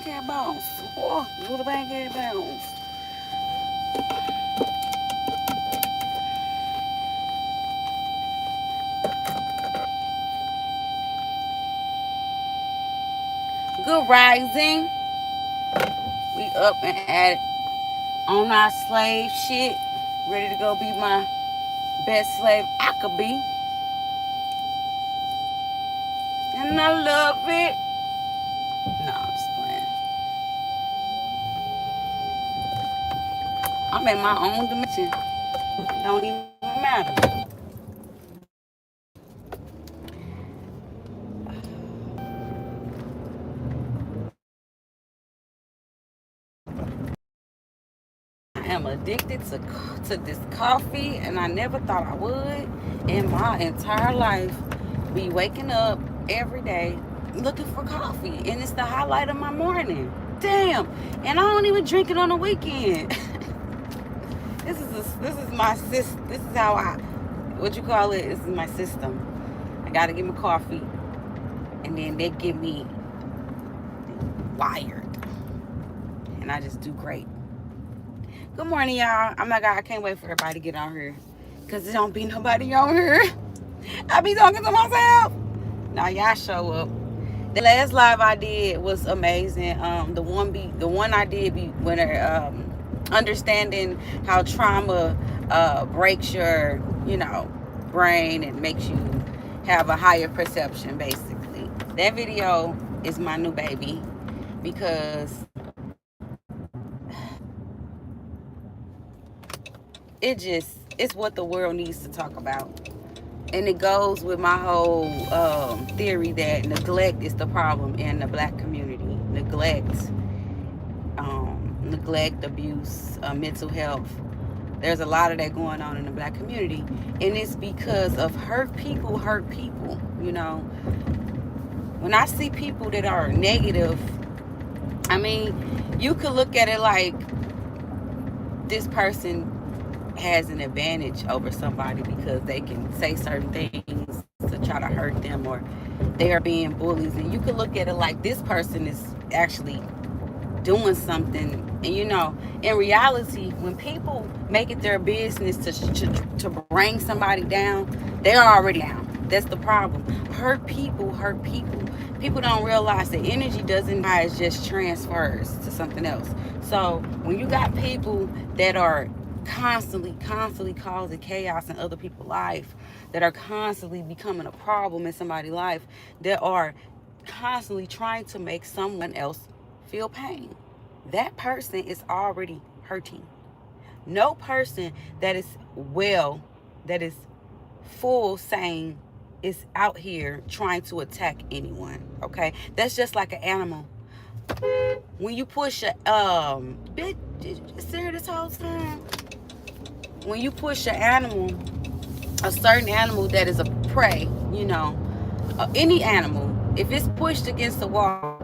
pancake bounce. Oh, do the pancake bounce. Good rising. We up and at it on our slave shit. Ready to go be my best slave I could be. And I love it. No, I'm just playing. I'm in my own dimension. Don't even matter. I am addicted to this coffee, and I never thought I would in my entire life be waking up every day looking for coffee, and it's the highlight of my morning. Damn, and I don't even drink it on the weekend. This is my system. This is how I, what you call it? This is my system. I gotta get my coffee, and then they get me wired, and I just do great. Good morning, y'all. Oh my God, I can't wait for everybody to get on here, because there don't be nobody on here. I be talking to myself. Now y'all show up. The last live I did was amazing. The one I did be when understanding how trauma breaks your, brain and makes you have a higher perception. Basically, that video is my new baby because it's what the world needs to talk about. And it goes with my whole theory that neglect is the problem in the black community. Neglect, abuse, mental health. There's a lot of that going on in the black community. And it's because of hurt people, When I see people that are negative, I mean, you could look at it like this person has an advantage over somebody because they can say certain things to try to hurt them, or they are being bullies. And you can look at it like this person is actually doing something. And in reality, when people make it their business to bring somebody down, they're already down. That's the problem. Hurt people. People don't realize that energy doesn't just transfers to something else. So when you got people that are constantly causing chaos in other people's life, that are constantly becoming a problem in somebody's life, that are constantly trying to make someone else feel pain, that person is already hurting. No person that is well, that is full sane, is out here trying to attack anyone. Okay, that's just like an animal. When you push a bitch, did you just sit here this whole time? When you push an animal, a certain animal that is a prey, any animal, if it's pushed against the wall,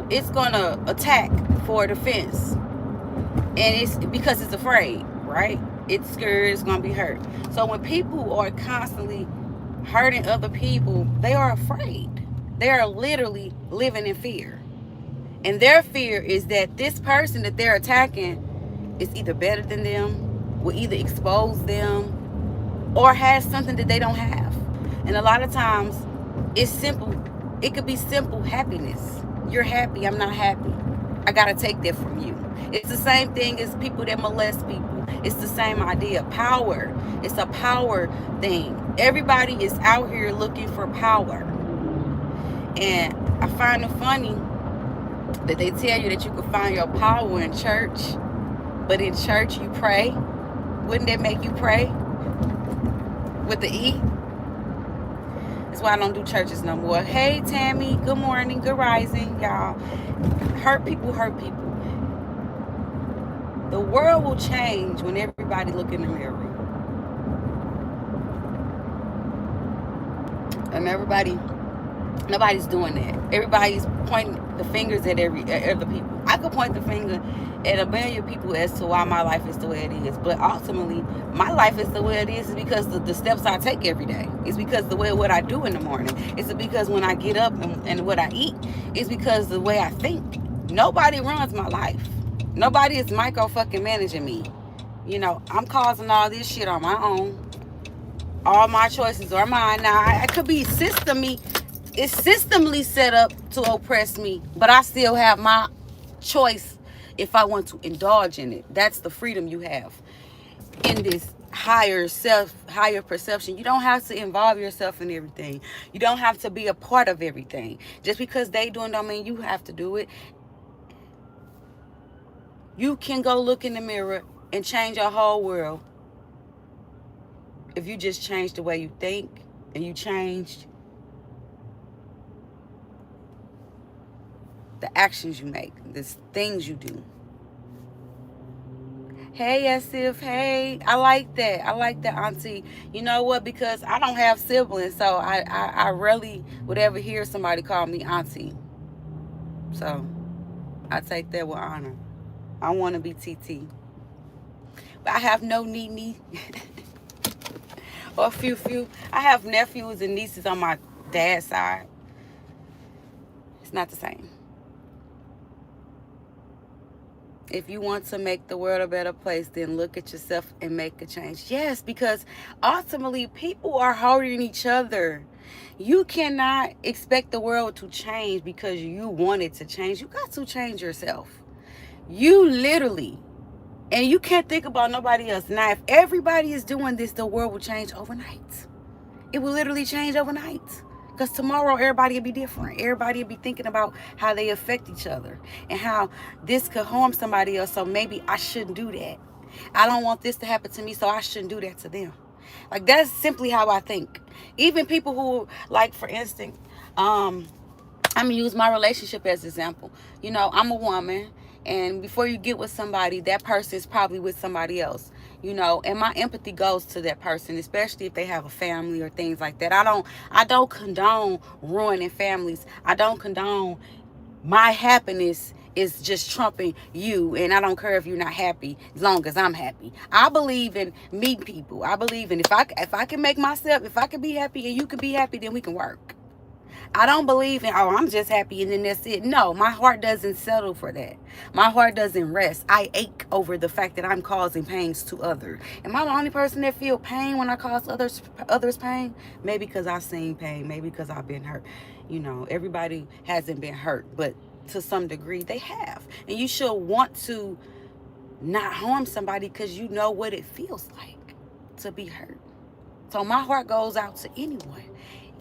it's gonna attack for defense, and it's because it's afraid, right? It's scared, it's gonna be hurt. So when people are constantly hurting other people, they are afraid. They are literally living in fear. And their fear is that this person that they're attacking is either better than them, will either expose them, or has something that they don't have. And a lot of times, it's simple. It could be simple happiness. You're happy, I'm not happy. I gotta take that from you. It's the same thing as people that molest people. It's the same idea. Power. It's a power thing. Everybody is out here looking for power. And I find it funny that they tell you that you can find your power in church, but in church you pray. Wouldn't that make you pray? With the E? That's why I don't do churches no more. Hey Tammy, good morning, good rising, y'all. Hurt people. The world will change when everybody look in the mirror. And nobody's doing that. Everybody's pointing the fingers at other people. I could point the finger at a million people as to why my life is the way it is. But ultimately, my life is the way it is because of the steps I take every day. It's because the way what I do in the morning. It's because when I get up and what I eat. It's because the way I think. Nobody runs my life. Nobody is micro fucking managing me. You know, I'm causing all this shit on my own. All my choices are mine. Now, I could be it's systemly set up to oppress me, but I still have my choice if I want to indulge in it. That's the freedom you have in this higher perception. You don't have to involve yourself in everything. You don't have to be a part of everything. Just because they doing don't mean you have to do it. You can go look in the mirror and change your whole world if you just change the way you think and you changed the actions you make, the things you do. Hey, Asif. Hey, I like that. I like that, Auntie. You know what? Because I don't have siblings, so I rarely would ever hear somebody call me Auntie. So I take that with honor. I want to be TT. But I have no knee. Or few. I have nephews and nieces on my dad's side. It's not the same. If you want to make the world a better place, then look at yourself and make a change. Yes, because ultimately people are hurting each other. You cannot expect the world to change because you want it to change. You got to change yourself. You literally, and you can't think about nobody else. Now, if everybody is doing this, the world will change overnight. It will literally change overnight. Because tomorrow, everybody will be different. Everybody will be thinking about how they affect each other and how this could harm somebody else. So maybe I shouldn't do that. I don't want this to happen to me, so I shouldn't do that to them. Like, that's simply how I think. Even people who, like, for instance, I'm going to use my relationship as an example. You know, I'm a woman, and before you get with somebody, that person is probably with somebody else. You know, and my empathy goes to that person, especially if they have a family or things like that. I don't condone ruining families. I don't condone my happiness is just trumping you, and I don't care if you're not happy as long as I'm happy. I believe in meeting people. I believe in if I can make myself, if I can be happy and you can be happy, then we can work. I don't believe in, oh, I'm just happy and then that's it. No, my heart doesn't settle for that. My heart doesn't rest. I ache over the fact that I'm causing pains to others. Am I the only person that feel pain when I cause others pain? Maybe because I've seen pain. Maybe because I've been hurt. You know, everybody hasn't been hurt, but to some degree they have. And you should want to not harm somebody because you know what it feels like to be hurt. So my heart goes out to anyone.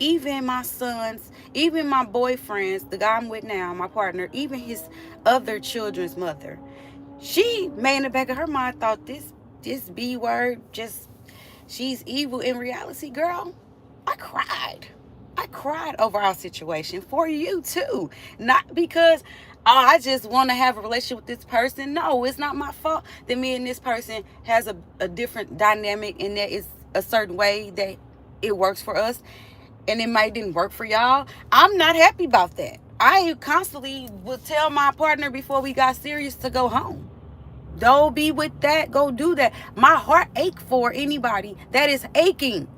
Even my sons, even my boyfriends, the guy I'm with now, my partner, even his other children's mother. She may in the back of her mind thought this B word, just she's evil. In reality, girl, I cried. I cried over our situation for you too. Not because I just want to have a relationship with this person. No, it's not my fault that me and this person has a different dynamic and that it's a certain way that it works for us and it might didn't work for y'all. I'm not happy about that. I constantly would tell my partner before we got serious to go home. Don't be with that. Go do that. My heart ache for anybody that is aching.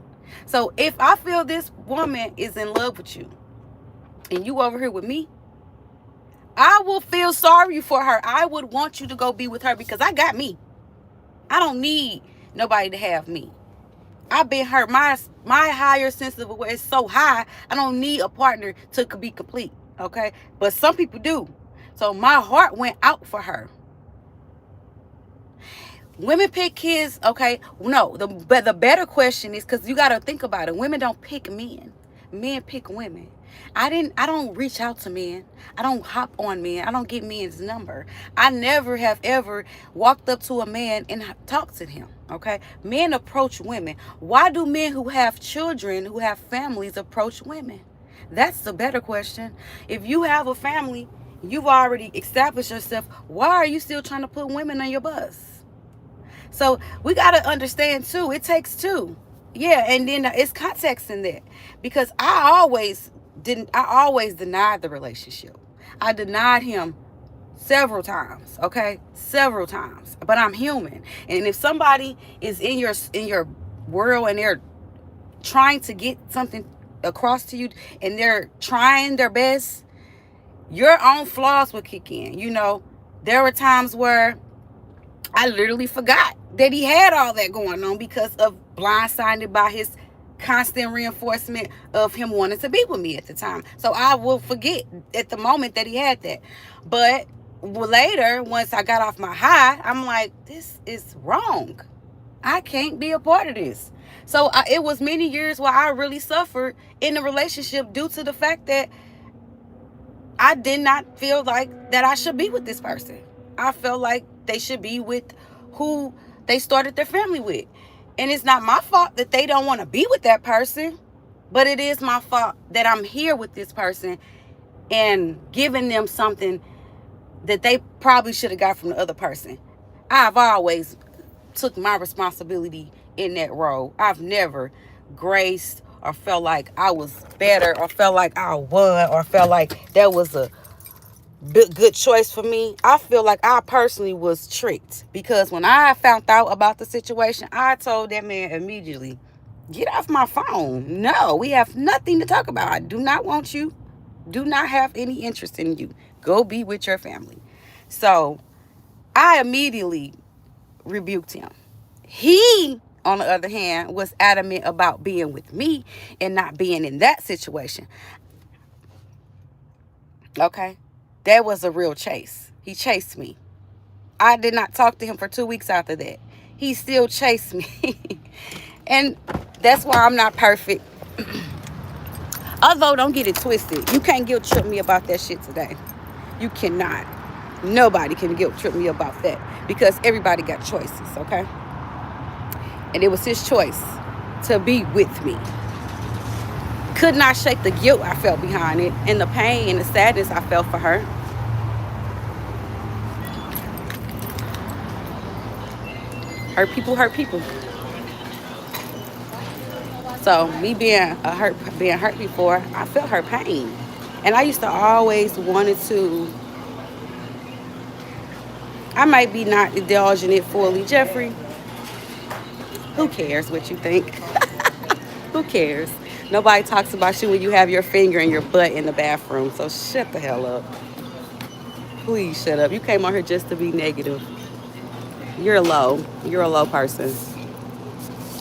So if I feel this woman is in love with you and you over here with me, I will feel sorry for her. I would want you to go be with her because I got me. I don't need nobody to have me. I've been hurt. My higher sense of awareness is so high, I don't need a partner to be complete. Okay? But some people do. So my heart went out for her. Women pick kids, okay? No, the better question is, because you got to think about it. Women don't pick men. Men pick women. I don't reach out to men. I don't hop on men. I don't get men's number. I never have ever walked up to a man and talked to him, okay? Men approach women. Why do men who have children, who have families, approach women? That's the better question. If you have a family, you've already established yourself, why are you still trying to put women on your bus? So we got to understand too, it takes two. Yeah, and then it's context in that. Because I always denied the relationship. I denied him several times, okay? Several times. But I'm human. And if somebody is in your world and they're trying to get something across to you and they're trying their best, your own flaws will kick in. There were times where I literally forgot that he had all that going on because of blindsided by his constant reinforcement of him wanting to be with me at the time. So I will forget at the moment that he had that. But later, once I got off my high, I'm like, this is wrong. I can't be a part of this. So it was many years where I really suffered in the relationship due to the fact that I did not feel like that I should be with this person. I felt like they should be with who they started their family with. And it's not my fault that they don't want to be with that person, but it is my fault that I'm here with this person and giving them something that they probably should have got from the other person. I've always took my responsibility in that role. I've never graced or felt like I was better or felt like I won or felt like that was a good choice for me. I feel like I personally was tricked because when I found out about the situation, I told that man immediately, get off my phone. No, we have nothing to talk about. I do not want you. Do not have any interest in you. Go be with your family. So I immediately rebuked him. He, on the other hand, was adamant about being with me and not being in that situation. Okay? That was a real chase. He chased me. I did not talk to him for 2 weeks after that. He still chased me. And that's why I'm not perfect. Although, don't get it twisted. You can't guilt trip me about that shit today. You cannot. Nobody can guilt trip me about that because everybody got choices, okay? And it was his choice to be with me. Could not shake the guilt I felt behind it and the pain and the sadness I felt for her. Hurt people hurt people. So me being hurt before, I felt her pain. And I used to always wanted to, I might be not indulging it fully. Jeffrey, who cares what you think? Who cares? Nobody talks about you when you have your finger in your butt in the bathroom. So shut the hell up. Please shut up. You came on here just to be negative. You're low. You're a low person.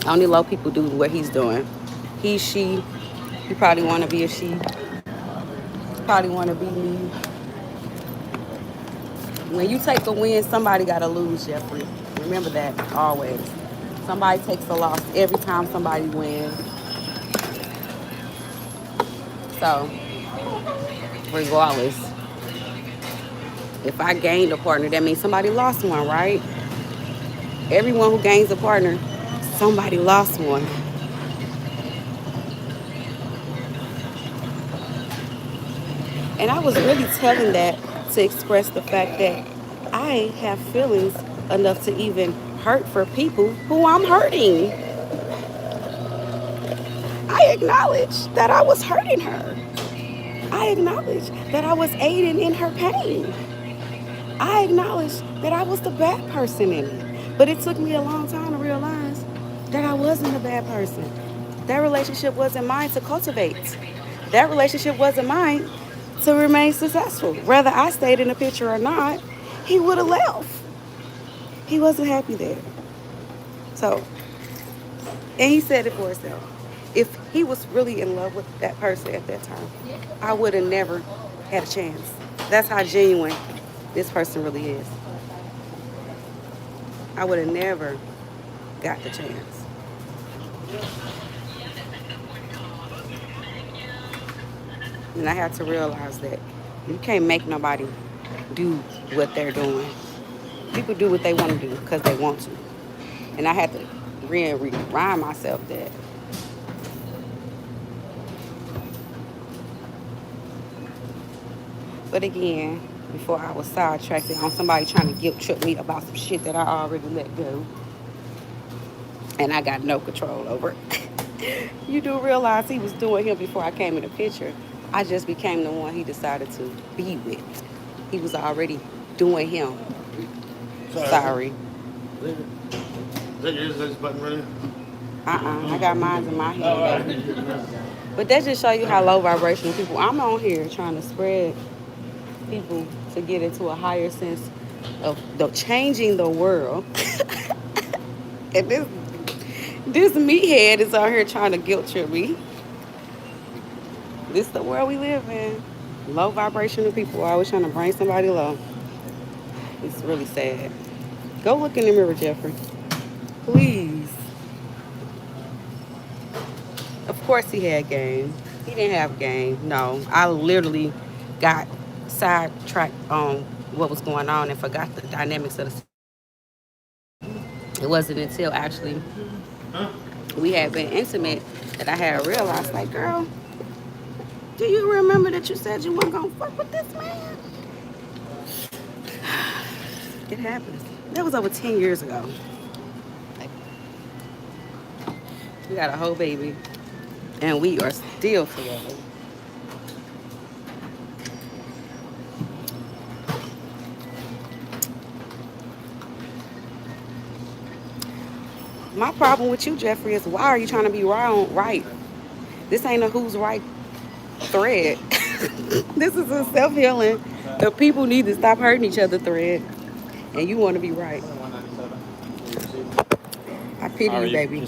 Only low people do what he's doing. He, she. You probably want to be a she. Probably want to be me. When you take a win, somebody got to lose, Jeffrey. Remember that always. Somebody takes a loss every time somebody wins. So, regardless, if I gained a partner, that means somebody lost one, right? Everyone who gains a partner, somebody lost one. And I was really telling that to express the fact that I have feelings enough to even hurt for people who I'm hurting. I acknowledge that I was hurting her. I acknowledge that I was aiding in her pain. I acknowledge that I was the bad person in it. But it took me a long time to realize that I wasn't a bad person. That relationship wasn't mine to cultivate. That relationship wasn't mine to remain successful. Whether I stayed in the picture or not, he would have left. He wasn't happy there. So, and he said it for himself. If he was really in love with that person at that time, I would have never had a chance. That's how genuine this person really is. I would have never got the chance. And I had to realize that you can't make nobody do what they're doing. People do what they want to do because they want to. And I had to remind myself that. But again, before I was sidetracked on somebody trying to guilt trip me about some shit that I already let go. And I got no control over it. You do realize he was doing him before I came in the picture. I just became the one he decided to be with. He was already doing him. Sorry. Is that yours? Button ready? I got mine in my hand. But that just show you how low vibrational people. I'm on here trying to spread people to get into a higher sense of changing the world. And this meathead is out here trying to guilt trip me. This is the world we live in. Low vibrational people are always trying to bring somebody low. It's really sad. Go look in the mirror, Jeffrey. Please. Of course he had game. He didn't have game. No. I literally got sidetracked on what was going on and forgot the dynamics of the situation. It wasn't until actually we had been intimate that I had realized, like, girl, do you remember that you said you weren't gonna fuck with this man? It happens. That was over 10 years ago. Like, we got a whole baby, and we are still together. My problem with you, Jeffrey, is why are you trying to be wrong, right? This ain't a who's right thread. This is a self-healing. The people need to stop hurting each other thread. And you want to be right. I pity you, baby.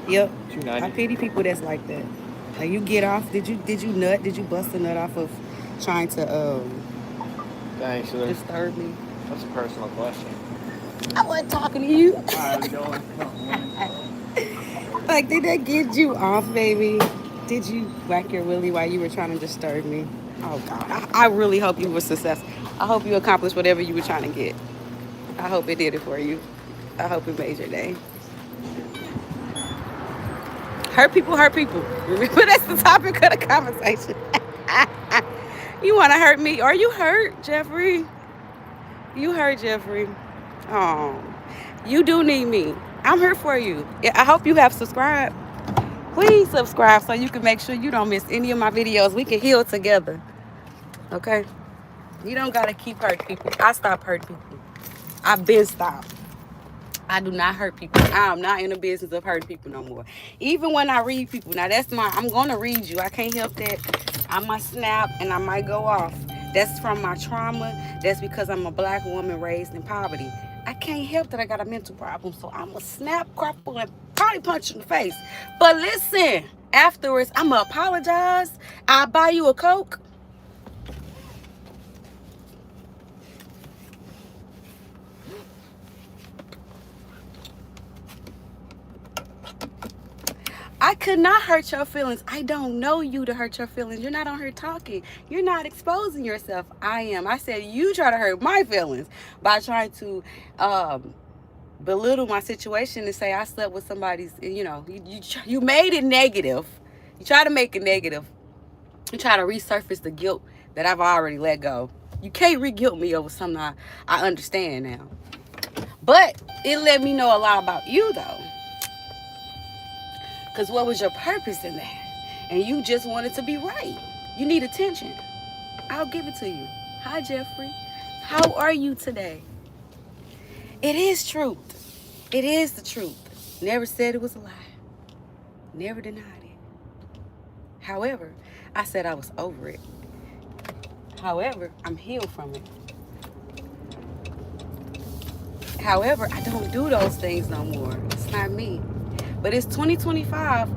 Yep. I pity people that's like that. Like, you get off. Did you nut? Did you bust a nut off of trying to Thanks, disturb me? That's a personal question. I wasn't talking to you. How you doing? Like, did that get you off, baby? Did you whack your willy while you were trying to disturb me? Oh, God. I really hope you were successful. I hope you accomplished whatever you were trying to get. I hope it did it for you. I hope it made your day. Hurt people hurt people. Remember, that's the topic of the conversation. You want to hurt me? Are you hurt, Jeffrey? You hurt, Jeffrey. Oh, you do need me. I'm here for you. I hope you have subscribed. Please subscribe so you can make sure you don't miss any of my videos. We can heal together. Okay? You don't got to keep hurting people. I stopped hurting people. I've been stopped. I do not hurt people. I'm not in the business of hurting people no more. Even when I read people. Now, I'm going to read you. I can't help that. I might snap and I might go off. That's from my trauma. That's because I'm a black woman raised in poverty. I can't help that I got a mental problem. So I'm going to snap, crumple, and probably punch you in the face. But listen, afterwards, I'm going to apologize. I'll buy you a Coke. I could not hurt your feelings. I don't know you to hurt your feelings. You're not on here talking. You're not exposing yourself. I am. I said you try to hurt my feelings by trying to belittle my situation and say I slept with somebody's, you made it negative. You try to make it negative. You try to resurface the guilt that I've already let go. You can't re-guilt me over something I understand now. But it let me know a lot about you, though. Because what was your purpose in that? And you just wanted to be right. You need attention. I'll give it to you. Hi, Jeffrey. How are you today? It is truth. It is the truth. Never said it was a lie. Never denied it. However, I said I was over it. However, I'm healed from it. However, I don't do those things no more. It's not me. But it's 2025,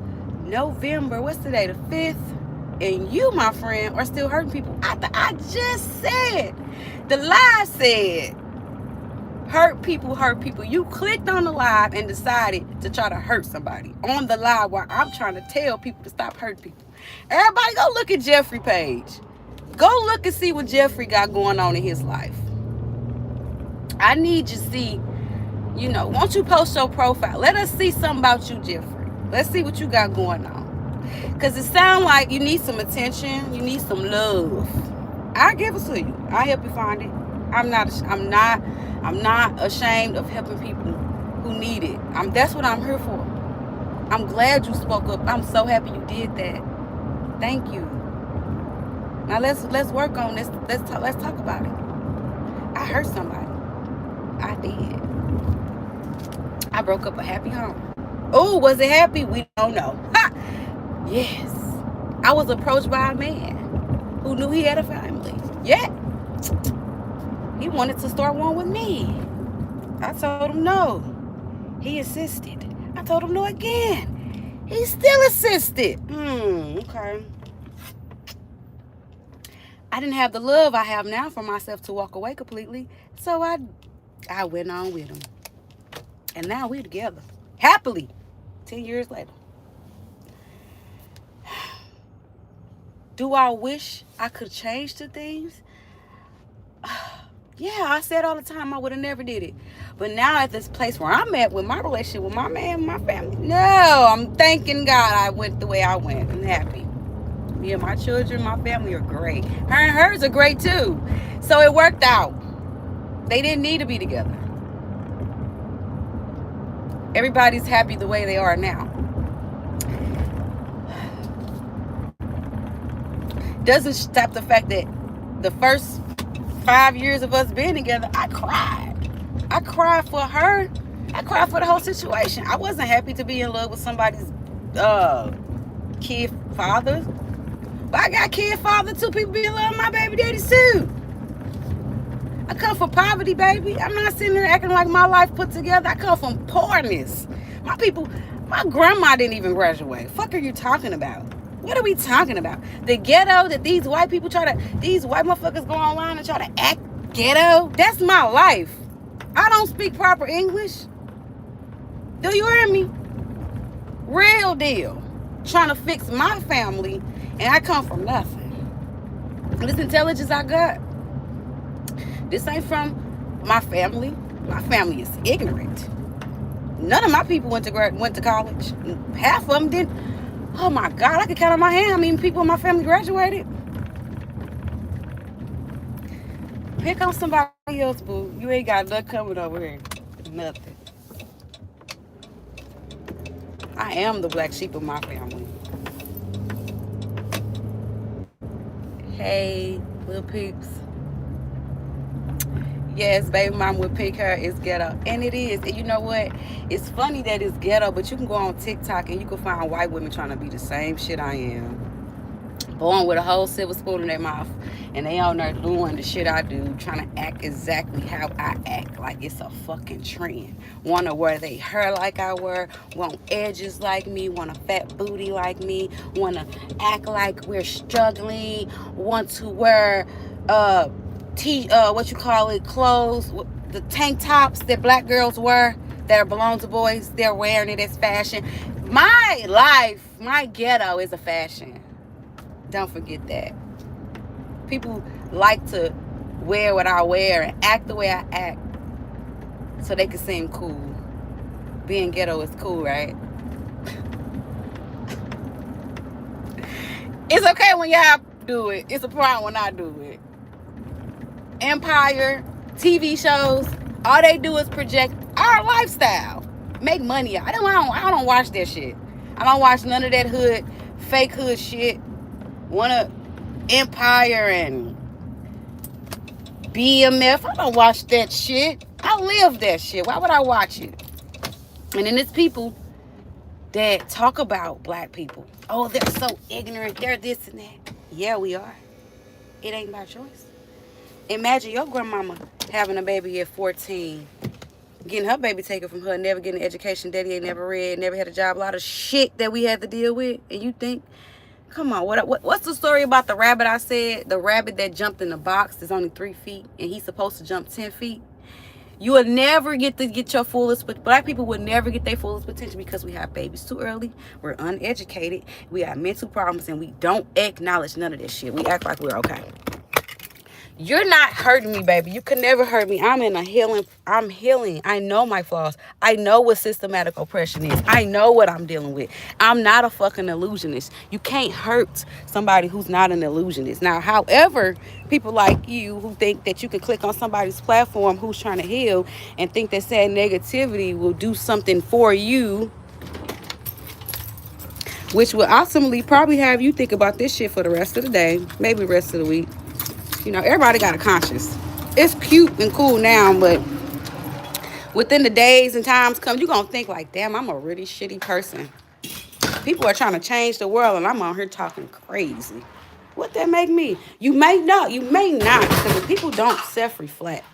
November, what's today, the 5th? And you, my friend, are still hurting people. I just said, the live said, hurt people, hurt people. You clicked on the live and decided to try to hurt somebody on the live while I'm trying to tell people to stop hurting people. Everybody go look at Jeffrey page. Go look and see what Jeffrey got going on in his life. I need you to see. Won't you post your profile? Let us see something about you, Jeffrey. Let's see what you got going on. Because it sounds like you need some attention. You need some love. I'll give it to you. I'll help you find it. I'm not ashamed of helping people who need it. That's what I'm here for. I'm glad you spoke up. I'm so happy you did that. Thank you. Now let's work on this. Let's talk about it. I hurt somebody. I did. I broke up a happy home. Oh, was it happy? We don't know. Ha! Yes. I was approached by a man who knew he had a family. Yeah. wanted to start one with me. I told him no. He insisted. I told him no again. He still insisted. Okay. I didn't have the love I have now for myself to walk away completely. So I went on with him. And now we're together. Happily. 10 years later. Do I wish I could change the things? Yeah, I said all the time I would have never did it. But now at this place where I'm at with my relationship with my man, my family, no, I'm thanking God I went the way I went. I'm happy. Me and my children, my family are great. Her and hers are great too. So it worked out. They didn't need to be together. Everybody's happy the way they are now. Doesn't stop the fact that the first 5 years of us being together, I cried. I cried for her. I cried for the whole situation. I wasn't happy to be in love with somebody's kid father. But I got kid father too. People be in love with my baby daddies too. I come from poverty, baby. I'm not sitting there acting like my life put together. I come from poorness. My people, my grandma didn't even graduate. Fuck are you talking about? What are we talking about? The ghetto that these white people these white motherfuckers go online and try to act ghetto? That's my life. I don't speak proper English. Do you hear me? Real deal. Trying to fix my family, and I come from nothing. This intelligence I got, this ain't from my family. My family is ignorant. None of my people went to college. Half of them didn't. Oh my God, I could count on my hand how many people in my family graduated. Pick on somebody else, boo. You ain't got nothing coming over here. Nothing. I am the black sheep of my family. Hey, little peeps. Yes, baby mom would pick her. It's ghetto. And it is. And you know what? It's funny that it's ghetto, but you can go on TikTok and you can find white women trying to be the same shit I am. Born with a whole silver spoon in their mouth. And they on there doing the shit I do, trying to act exactly how I act. Like it's a fucking trend. Want to wear their hair like I wear. Want edges like me. Want a fat booty like me. Want to act like we're struggling. Want to wear clothes, the tank tops that black girls wear that belong to boys. They're wearing it as fashion. My life, my ghetto is a fashion. Don't forget that. People like to wear what I wear and act the way I act so they can seem cool. Being ghetto is cool, right? It's okay when y'all do it. It's a problem when I do it. Empire, TV shows, all they do is project our lifestyle. Make money. I don't watch that shit. I don't watch none of that fake hood shit. Wanna Empire and BMF. I don't watch that shit. I live that shit. Why would I watch it? And then there's people that talk about black people. Oh, they're so ignorant. They're this and that. Yeah, we are. It ain't by choice. Imagine your grandmama having a baby at 14, getting her baby taken from her, never getting an education, daddy ain't never read, never had a job, a lot of shit that we had to deal with. And you think, come on, what's the story about the rabbit I said? The rabbit that jumped in the box is only 3 feet, and he's supposed to jump 10 feet. You will never get your fullest, but black people will never get their fullest potential because we have babies too early. We're uneducated. We have mental problems, and we don't acknowledge none of this shit. We act like we're okay. You're not hurting me, baby. You can never hurt me. I'm healing. I know my flaws. I know what systematic oppression is. I know what I'm dealing with. I'm not a fucking illusionist. You can't hurt somebody who's not an illusionist. Now, however, people like you who think that you can click on somebody's platform who's trying to heal and think that sad negativity will do something for you, which will ultimately probably have you think about this shit for the rest of the day, maybe the rest of the week. You know, everybody got a conscience. It's cute and cool now, but within the days and times come, you're going to think like, damn, I'm a really shitty person. People are trying to change the world, and I'm on here talking crazy. What that make me? You may not, because if people don't self-reflect,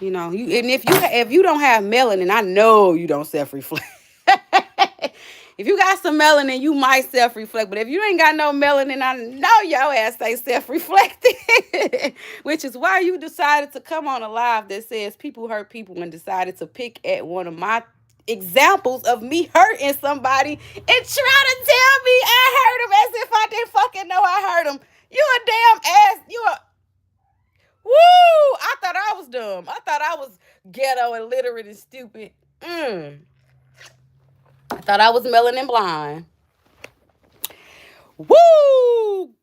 You know, and if you don't have melanin, I know you don't self-reflect. If you got some melanin, you might self-reflect. But if you ain't got no melanin, I know your ass ain't self-reflecting. Which is why you decided to come on a live that says people hurt people and decided to pick at one of my examples of me hurting somebody and try to tell me I hurt him as if I didn't fucking know I hurt him. You a damn ass. Woo! I thought I was dumb. I thought I was ghetto, illiterate, and stupid. I thought I was melanin blind. Woo!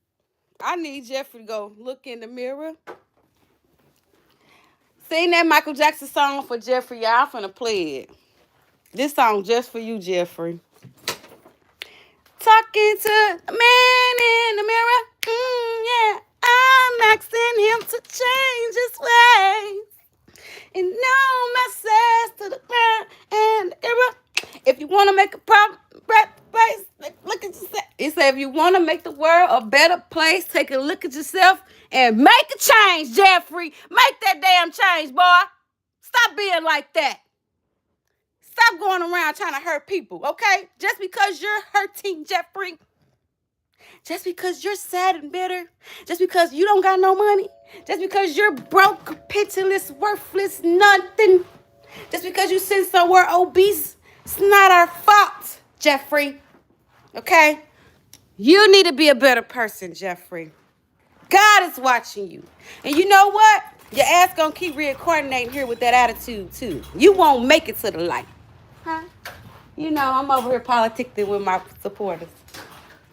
I need Jeffrey to go look in the mirror. Sing that Michael Jackson song for Jeffrey. Y'all finna play it. This song just for you, Jeffrey. Talking to the man in the mirror. Yeah, I'm asking him to change his ways. And no message to the ground and the era. If you want to make a problem, place, look at yourself. It said, if you want to make the world a better place, take a look at yourself and make a change, Jeffrey. Make that damn change, boy. Stop being like that. Stop going around trying to hurt people, okay? Just because you're hurting, Jeffrey. Just because you're sad and bitter. Just because you don't got no money. Just because you're broke, pitiless, worthless, nothing. Just because you sit somewhere obese. It's not our fault, Jeffrey. Okay? You need to be a better person, Jeffrey. God is watching you. And you know what? Your ass gonna keep reincarnating here with that attitude, too. You won't make it to the light. Huh? You know, I'm over here politicking with my supporters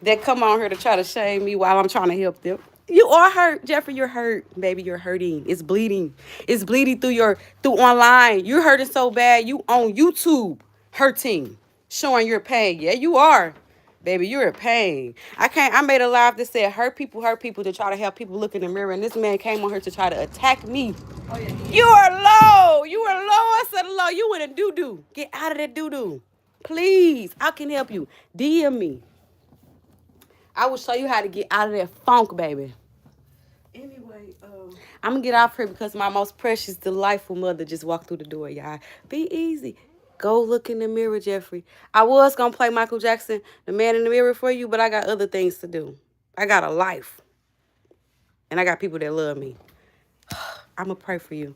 that come on here to try to shame me while I'm trying to help them. You are hurt, Jeffrey. You're hurt, baby. You're hurting. It's bleeding. It's bleeding through online. You're hurting so bad. You on YouTube hurting, showing your pain. Yeah, you are, baby. You're in pain. I made a live that said hurt people to try to help people look in the mirror. And this man came on here to try to attack me. Oh, yeah. You are low. You are low. I said low. You in a doo-doo. Get out of that doo-doo. Please. I can help you. DM me. I will show you how to get out of that funk, baby. Anyway, I'm going to get off here because my most precious, delightful mother just walked through the door, y'all. Be easy. Go look in the mirror, Jeffrey. I was going to play Michael Jackson, The Man in the Mirror for you, but I got other things to do. I got a life. And I got people that love me. I'm going to pray for you.